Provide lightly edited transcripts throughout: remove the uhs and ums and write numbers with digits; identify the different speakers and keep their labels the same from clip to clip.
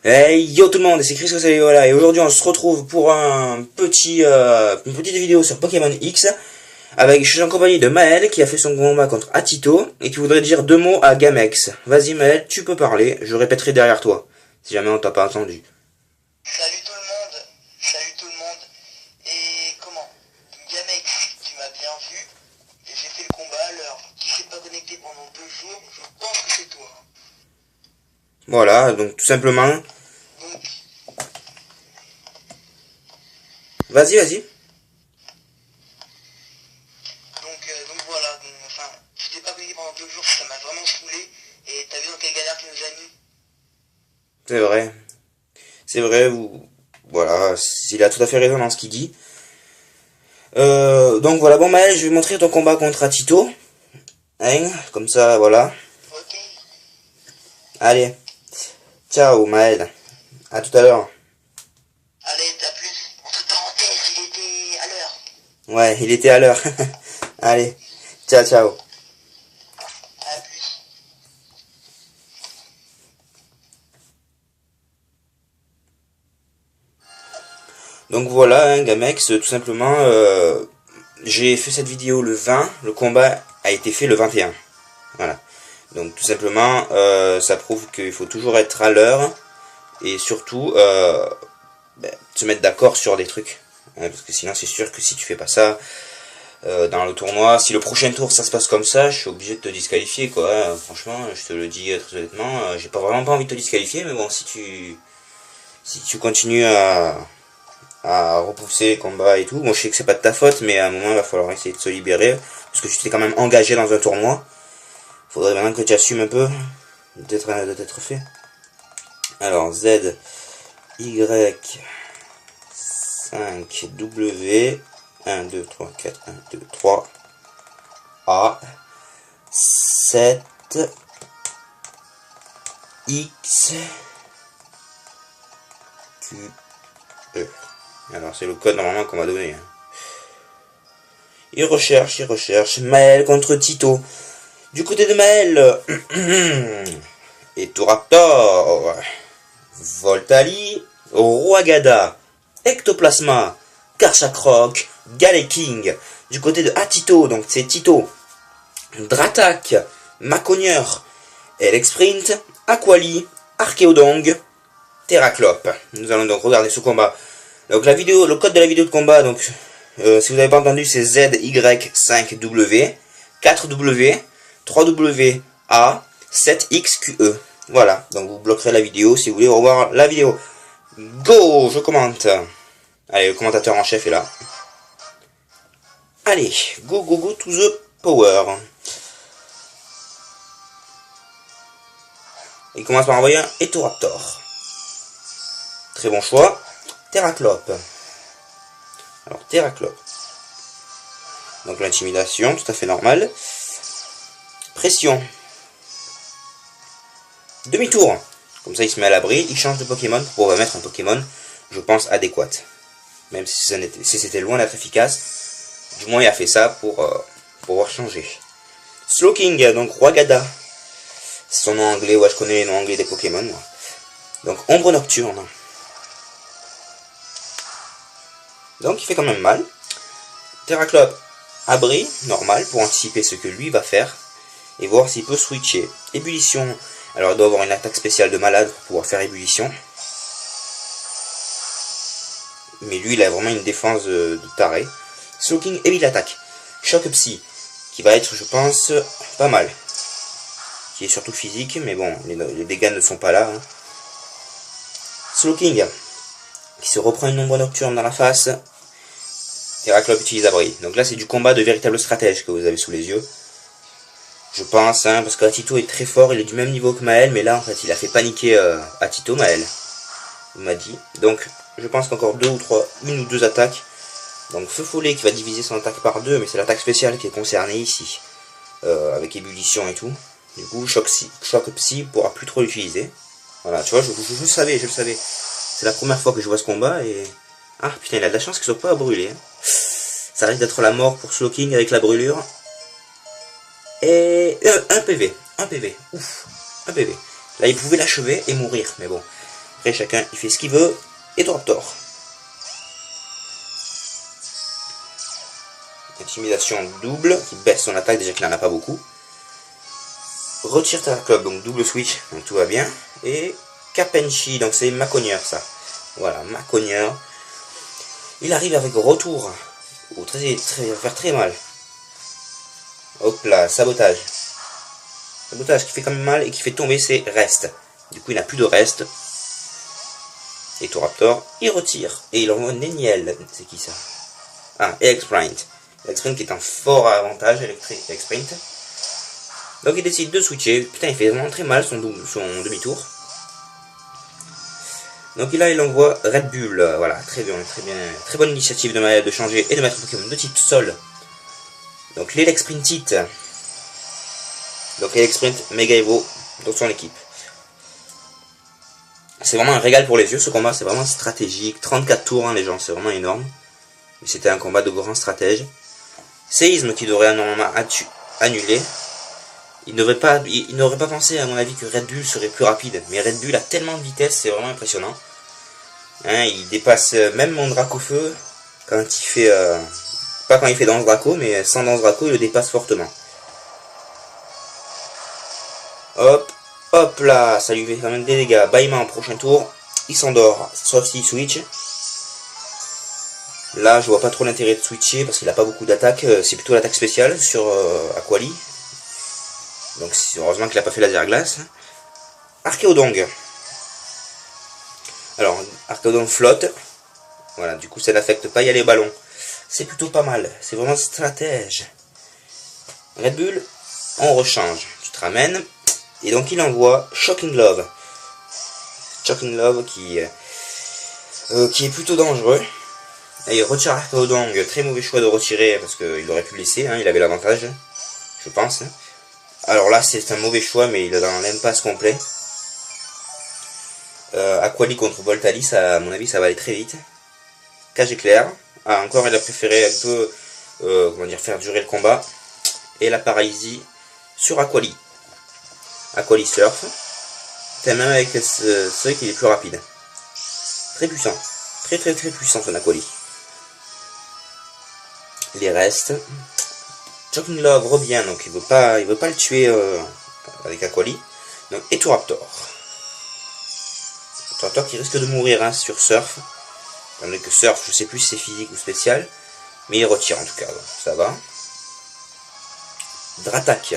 Speaker 1: Hey yo tout le monde, c'est Chris voilà, et aujourd'hui on se retrouve pour une petite vidéo sur Pokémon X avec je suis en compagnie de Maël qui a fait son combat contre Atito et qui voudrait dire deux mots à Gamex. Vas-y Maël, tu peux parler, je répéterai derrière toi si jamais on t'a pas entendu.
Speaker 2: Salut tout le monde, et comment Gamex, tu m'as bien vu, et j'ai fait le combat à l'heure. Qui s'est pas connecté pendant 2 jours, je pense que c'est toi.
Speaker 1: Voilà, donc tout simplement,
Speaker 2: Donc,
Speaker 1: vas-y.
Speaker 2: donc voilà, enfin, je t'ai pas connecté pendant 2 jours, ça m'a vraiment saoulé, et t'as vu dans quelle galère tu nous as mis.
Speaker 1: C'est vrai, voilà, il a tout à fait raison dans ce qu'il dit. Donc voilà, bon Maël, je vais montrer ton combat contre Atito, hein, comme ça, voilà.
Speaker 2: Ok,
Speaker 1: Allez, ciao Maël, à tout à l'heure.
Speaker 2: allez, à plus. Entre parenthèses, il était à l'heure.
Speaker 1: Ouais, il était à l'heure. Allez, ciao.
Speaker 2: À plus.
Speaker 1: Donc voilà, hein, Gamex, tout simplement, j'ai fait cette vidéo le 20, le combat a été fait le 21. Voilà. Donc tout simplement, ça prouve qu'il faut toujours être à l'heure et surtout se mettre d'accord sur des trucs. Hein, parce que sinon c'est sûr que si tu fais pas ça dans le tournoi, si le prochain tour ça se passe comme ça, je suis obligé de te disqualifier quoi. Hein. Franchement, je te le dis très honnêtement, j'ai pas vraiment pas envie de te disqualifier, mais bon, si tu continues à repousser les combats et tout. Bon, je sais que c'est pas de ta faute, mais à un moment, il va falloir essayer de se libérer. Parce que tu t'es quand même engagé dans un tournoi. Faudrait maintenant que tu assumes un peu de t'être fait. Alors, Z, Y, 5, W, 1, 2, 3, 4, 1, 2, 3, A, 7, X, Q, E. Alors c'est le code normalement qu'on m'a donné. Il recherche. Maël contre Tito. Du côté de Maël, Etoraptor, Voltali, Roagada, Ectoplasma, Karchakroc, Galeking. Du côté de Atito, donc c'est Tito, Dratak, Maconieur, Elexprint, Aquali, Archeodong, Terraclope. Nous allons donc regarder ce combat. Donc le code de la vidéo de combat, donc si vous n'avez pas entendu, c'est ZY5W, 4W, 3W, A, 7XQE. Voilà, donc vous bloquerez la vidéo si vous voulez revoir la vidéo. Go, je commente. Allez, le commentateur en chef est là. Allez, go to the power. Il commence par envoyer un Etoraptor. Très bon choix. Terraclope. Alors, Terraclope. Donc l'intimidation, tout à fait normal. Pression. Demi-tour. Comme ça, il se met à l'abri. Il change de Pokémon pour pouvoir mettre un Pokémon, je pense, adéquat. Même si c'était loin d'être efficace. Du moins, il a fait ça pour pouvoir changer. Slowking, donc Roagada. C'est son nom anglais. Ouais, je connais les noms anglais des Pokémon, moi. Donc, Ombre Nocturne. Donc il fait quand même mal. Terraclope, abri, normal, pour anticiper ce que lui va faire. Et voir s'il peut switcher. Ébullition, alors il doit avoir une attaque spéciale de malade pour pouvoir faire ébullition. Mais lui il a vraiment une défense de taré. Slowking, évite l'attaque. Choc Psy, qui va être je pense pas mal. Qui est surtout physique, mais bon, les dégâts ne sont pas là. Hein. Slowking, qui se reprend une ombre nocturne dans la face. Terraclope utilise abri. Donc là c'est du combat de véritable stratège que vous avez sous les yeux. Je pense, hein, parce que Atito est très fort, il est du même niveau que Maël, mais là en fait il a fait paniquer Atito, Maël. Il m'a dit. Donc je pense qu'encore une ou deux attaques. Donc Feu Follet qui va diviser son attaque par deux, mais c'est l'attaque spéciale qui est concernée ici. Avec ébullition et tout. Du coup, Choc Psy pourra plus trop l'utiliser. Voilà, tu vois, je le savais. C'est la première fois que je vois ce combat et... Ah putain, il a de la chance qu'il soit pas brûlé. Hein. Ça risque d'être la mort pour Slowking avec la brûlure. Et... un PV. Ouf. Un PV. Là, il pouvait l'achever et mourir, mais bon. Après, chacun, il fait ce qu'il veut. Etoraptor. Intimidation double, qui baisse son attaque, déjà qu'il n'en a pas beaucoup. Retire ta club, donc double switch, donc tout va bien. Et Capenchi, donc c'est Macogneur ça. Voilà, Macogneur. Il arrive avec retour. Oh, faire très mal. Hop là, sabotage. Sabotage qui fait quand même mal et qui fait tomber ses restes. Du coup, il n'a plus de restes. Et Toraptor, il retire. Et il envoie Neniel. C'est qui ça? Ah, Electrsprint. Electrsprint qui est un fort avantage, Electrsprint. Donc il décide de switcher. Putain, il fait vraiment très mal son demi-tour. Donc là, il envoie Red Bull. Voilà, très bien, très bien. Très bonne initiative de changer et de mettre un Pokémon de type sol. Donc l'Electsprintit. Donc Electsprint Mega Evo dans son équipe. C'est vraiment un régal pour les yeux ce combat, c'est vraiment stratégique. 34 tours, hein, les gens, c'est vraiment énorme. Mais c'était un combat de grands stratèges. Séisme qui devrait normalement annuler. Il n'aurait pas pensé, à mon avis, que Red Bull serait plus rapide. Mais Red Bull a tellement de vitesse, c'est vraiment impressionnant. Hein, il dépasse même mon Dracofeu quand il fait... pas quand il fait Danse Draco, mais sans Danse Draco, il le dépasse fortement. Hop, hop là, ça lui fait quand même des dégâts. Bâillement, prochain tour, il s'endort, sauf s'il switch. Là, je vois pas trop l'intérêt de switcher parce qu'il a pas beaucoup d'attaque. C'est plutôt l'attaque spéciale sur Aquali. Donc, heureusement qu'il a pas fait laser glace. Archéodong. Alors, Archéodong flotte. Voilà, du coup, ça n'affecte pas, il y a les ballons. C'est plutôt pas mal, c'est vraiment stratège. Red Bull, on rechange. Tu te ramènes. Et donc il envoie Shocking Love. Shocking Love qui est plutôt dangereux. Et il retire Archéodong. Très mauvais choix de retirer parce qu'il aurait pu le laisser. Hein, il avait l'avantage, je pense. Alors là c'est un mauvais choix mais il est dans l'impasse complet. Aquali contre Voltalis, à mon avis ça va aller très vite. Cage éclair. Ah, encore il a préféré un peu faire durer le combat. Et la paralysie sur Aquali. Aquali Surf. C'est même avec ce qui est plus rapide. Très puissant. Très puissant son Aquali. Les restes. Shocking Love revient, donc il veut pas le tuer avec Aquali. Donc Etoraptor. Etoraptor qui risque de mourir hein, sur Surf. Tandis que Surf, je sais plus si c'est physique ou spécial. Mais il retire en tout cas, donc ça va. Dratak.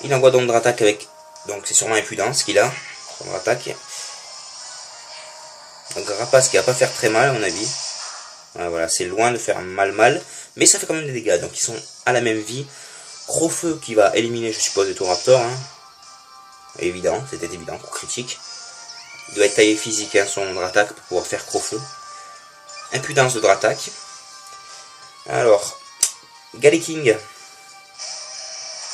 Speaker 1: Il envoie donc Dratak avec... Donc c'est sûrement Impudence qu'il a. Son Dratak. Donc Rapace qui va pas faire très mal à mon avis. Voilà, c'est loin de faire mal. Mais ça fait quand même des dégâts. Donc ils sont à la même vie. Crofeu qui va éliminer, je suppose, Etoraptor. Hein. Évident, c'était évident, coup critique. Il doit être taillé physique hein, son Dratak pour pouvoir faire Crofeu. Impudence de Dratak. Alors, Galiking.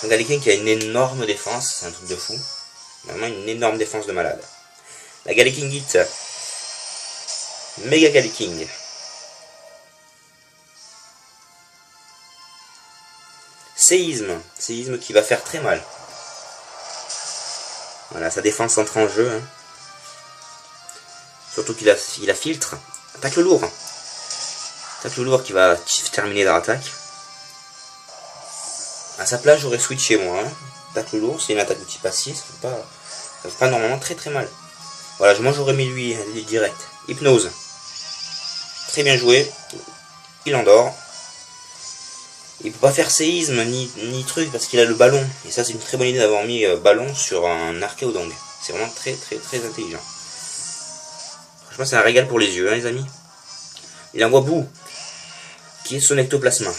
Speaker 1: Galiking qui a une énorme défense, c'est un truc de fou. Vraiment une énorme défense de malade. La Galikingite. Méga Galiking. Séisme. Séisme qui va faire très mal. Voilà, sa défense entre en jeu. Hein. Surtout qu'il a filtre. Attaque le lourd. Attaque le lourd qui va terminer leur attaque. À sa place, j'aurais switché moi. Hein. Attaque le lourd, c'est une attaque de type passif. Ça fait pas normalement très mal. Voilà, moi j'aurais mis lui direct. Hypnose. Très bien joué. Il endort. Il peut pas faire séisme ni truc parce qu'il a le ballon. Et ça, c'est une très bonne idée d'avoir mis ballon sur un Archéodong. C'est vraiment très intelligent. Franchement, c'est un régal pour les yeux, hein, les amis. Il envoie Boo, qui est son ectoplasma.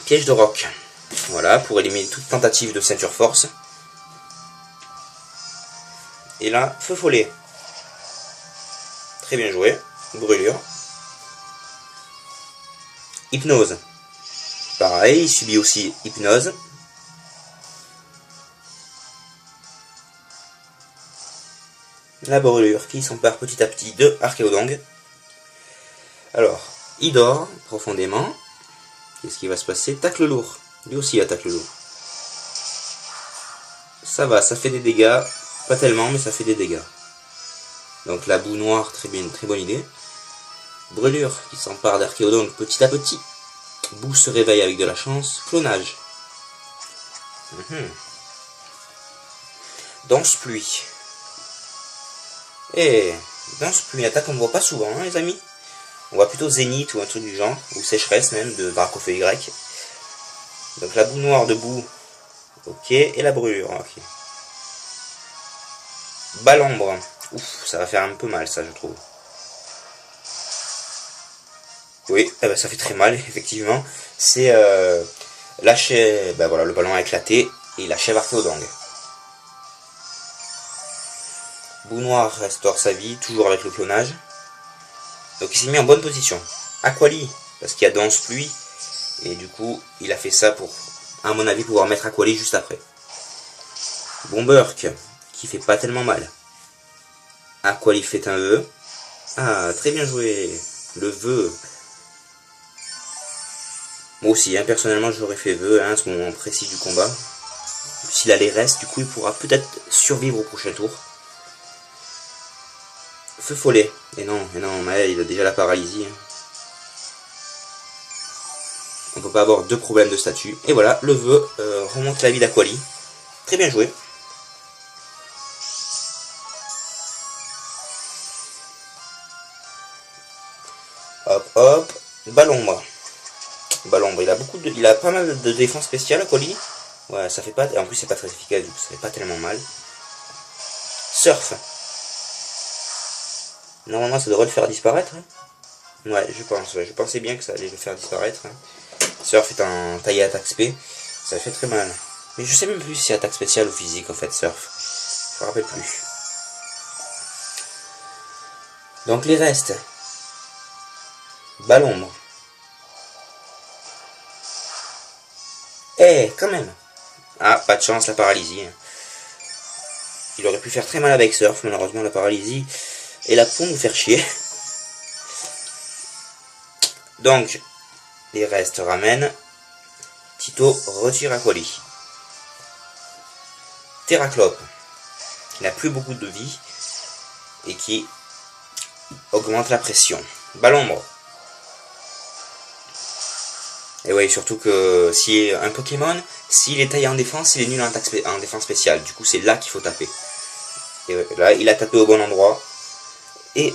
Speaker 1: Piège de roc. Voilà, pour éliminer toute tentative de ceinture force. Et là, feu follet. Très bien joué. Brûlure. Hypnose. Pareil, il subit aussi hypnose. La brûlure qui s'empare petit à petit de Archéodong. Alors, il dort profondément. Qu'est-ce qui va se passer? Tacle lourd. Lui aussi attaque le lourd. Ça va, ça fait des dégâts. Pas tellement, mais ça fait des dégâts. Donc la boue noire, très bien, très bonne idée. Brûlure qui s'empare d'Archéodonte petit à petit. Boue se réveille avec de la chance. Clonage. Danse pluie. Et danse pluie, une attaque qu'on ne voit pas souvent, hein, les amis. On voit plutôt zénith ou un truc du genre, ou sécheresse même, de Dracophélie grec. Donc la boue noire de boue, ok, et la brûlure, ok. Balambre, ouf, ça va faire un peu mal ça je trouve. Oui, eh ben, ça fait très mal effectivement. C'est l'achève, ben voilà, le ballon a éclaté et il achève Archéodongue. Boue noire restaure sa vie, toujours avec le clonage. Donc il s'est mis en bonne position. Aquali, parce qu'il y a danse pluie. Et du coup, il a fait ça pour, à mon avis, pouvoir mettre Aquali juste après. Bomberk, qui fait pas tellement mal. Aquali fait un vœu. Ah, très bien joué. Le vœu. Moi aussi, hein, personnellement, j'aurais fait vœu à ce moment précis du combat. S'il a les restes, du coup, il pourra peut-être survivre au prochain tour. Feu follet. Et non, Maël, il a déjà la paralysie. Hein. On peut pas avoir deux problèmes de statut. Et voilà, le vœu remonte la vie d'Aquali. Très bien joué. Hop, hop. Balombre. Balombre, il a pas mal de défense spéciale, Aquali. Ouais, ça fait pas. En plus, c'est pas très efficace, du coup, ça fait pas tellement mal. Surf. Normalement, ça devrait le faire disparaître. Hein. Ouais, je pense. Ouais, je pensais bien que ça allait le faire disparaître. Hein. Surf est en taille attaque spé. Ça fait très mal. Mais je sais même plus si c'est attaque spéciale ou physique en fait, Surf. Je me rappelle plus. Donc les restes. Balombre. Eh, quand même. Ah, pas de chance, la paralysie. Il aurait pu faire très mal avec Surf, malheureusement la paralysie. Et la peau nous faire chier. Donc, les restes ramènent. Tito retire Aquali. Terraclope. Il n'a plus beaucoup de vie. Et qui augmente la pression. Balombre. Et oui, surtout que si un Pokémon, s'il est taillé en défense, il est nul en défense spéciale. Du coup, c'est là qu'il faut taper. Et là, il a tapé au bon endroit. Et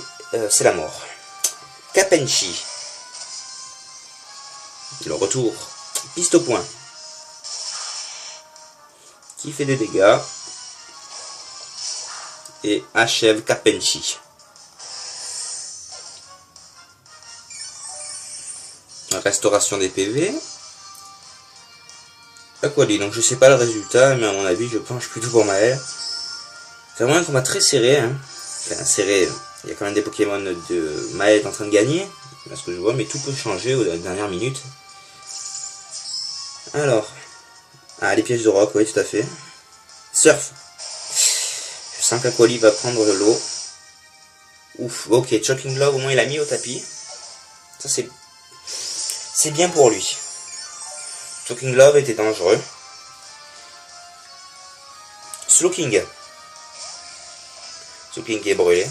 Speaker 1: c'est la mort. Capenchi. Le retour. Piste au point. Qui fait des dégâts. Et achève Capenchi. Restauration des PV. Aquali, donc je sais pas le résultat, mais à mon avis, je penche plutôt pour Maël. C'est vraiment un combat très serré. Hein. Enfin, serré. Il y a quand même des Pokémon de Maël est en train de gagner, à ce que je vois, mais tout peut changer aux dernières minutes. Alors, les pièges de roc, oui, tout à fait. Surf. Je sens qu'Aquali va prendre de l'eau. Ouf, ok, Choking Glove, au moins il a mis au tapis. Ça c'est bien pour lui. Choking Glove était dangereux. Slowking. Slowking qui est brûlé.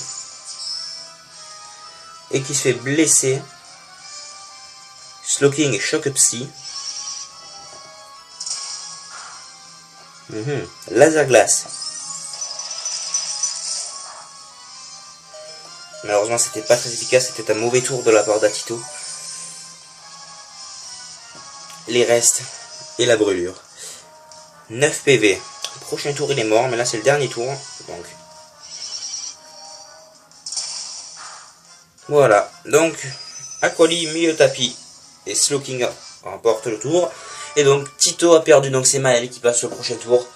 Speaker 1: Et qui se fait blesser. Slowking choc psy. Laser glace. Malheureusement c'était pas très efficace, c'était un mauvais tour de la part d'Atito. Les restes et la brûlure. 9 PV. Prochain tour il est mort, mais là c'est le dernier tour. Donc voilà. Donc Aquali mis au tapis et Slowking remporte le tour. Et donc Tito a perdu, donc c'est Maël qui passe au prochain tour.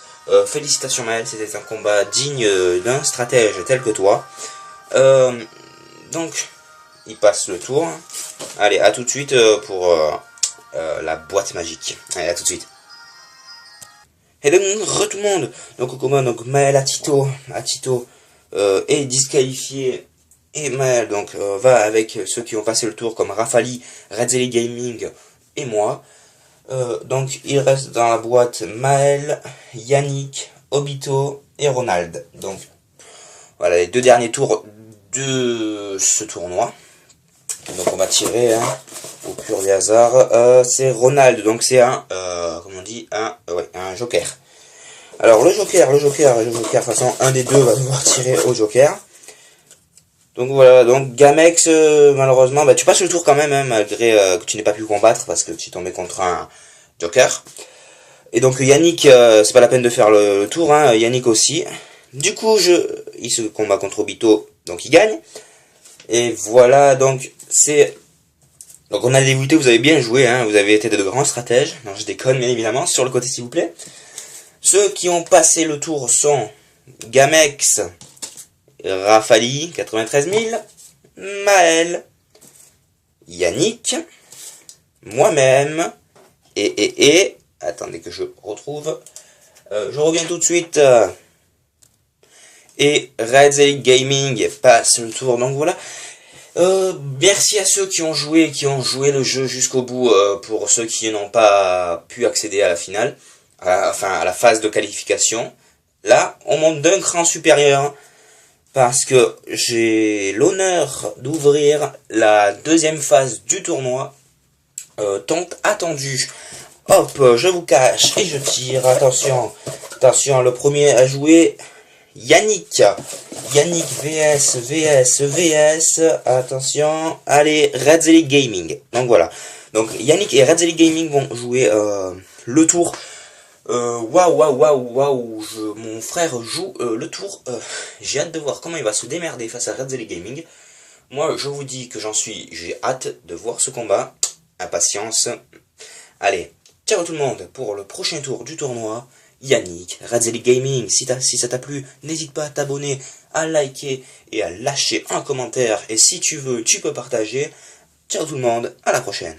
Speaker 1: Félicitations Maël, c'était un combat digne d'un stratège tel que toi. Donc il passe le tour. Allez, à tout de suite pour la boîte magique. Allez, à tout de suite. Et donc tout le monde. Donc au combat, donc Maël à Tito est disqualifié. Et Maël donc va avec ceux qui ont passé le tour comme Rafali, Redzeli Gaming et moi. Donc il reste dans la boîte Maël, Yannick, Obito, et Ronald. Donc voilà les deux derniers tours de ce tournoi. Donc on va tirer au pur des hasards. C'est Ronald, donc c'est un, comment on dit, un joker. Alors le joker, de toute façon un des deux va devoir tirer au joker. Donc voilà, donc Gamex, malheureusement, bah, tu passes le tour quand même, malgré que tu n'aies pas pu combattre, parce que tu es tombé contre un joker. Et donc Yannick, c'est pas la peine de faire le tour, Yannick aussi. Du coup, il se combat contre Obito, donc il gagne. Et voilà, donc c'est... Donc on a débuté, vous avez bien joué, vous avez été de grands stratèges. Non, je déconne, bien évidemment, sur le côté s'il vous plaît. Ceux qui ont passé le tour sont Gamex, Rafali, 93 000, Maël, Yannick, moi-même, et, attendez que je retrouve, je reviens tout de suite, et Red Zelly Gaming passe le tour, donc voilà. Merci à ceux qui ont joué le jeu jusqu'au bout, pour ceux qui n'ont pas pu accéder à la finale, à la phase de qualification. Là, on monte d'un cran supérieur, parce que j'ai l'honneur d'ouvrir la deuxième phase du tournoi, tant attendu. Hop, je vous cache et je tire, attention, le premier à jouer, Yannick VS, attention, allez, Red Zelly Gaming. Donc voilà, donc Yannick et Red Zelly Gaming vont jouer le tour. Waouh, mon frère joue le tour. J'ai hâte de voir comment il va se démerder face à Red Zelly Gaming. Moi, je vous dis que j'ai hâte de voir ce combat. Impatience. Allez, ciao tout le monde pour le prochain tour du tournoi. Yannick, Red Zelly Gaming, si ça t'a plu, n'hésite pas à t'abonner, à liker et à lâcher un commentaire. Et si tu veux, tu peux partager. Ciao tout le monde, à la prochaine.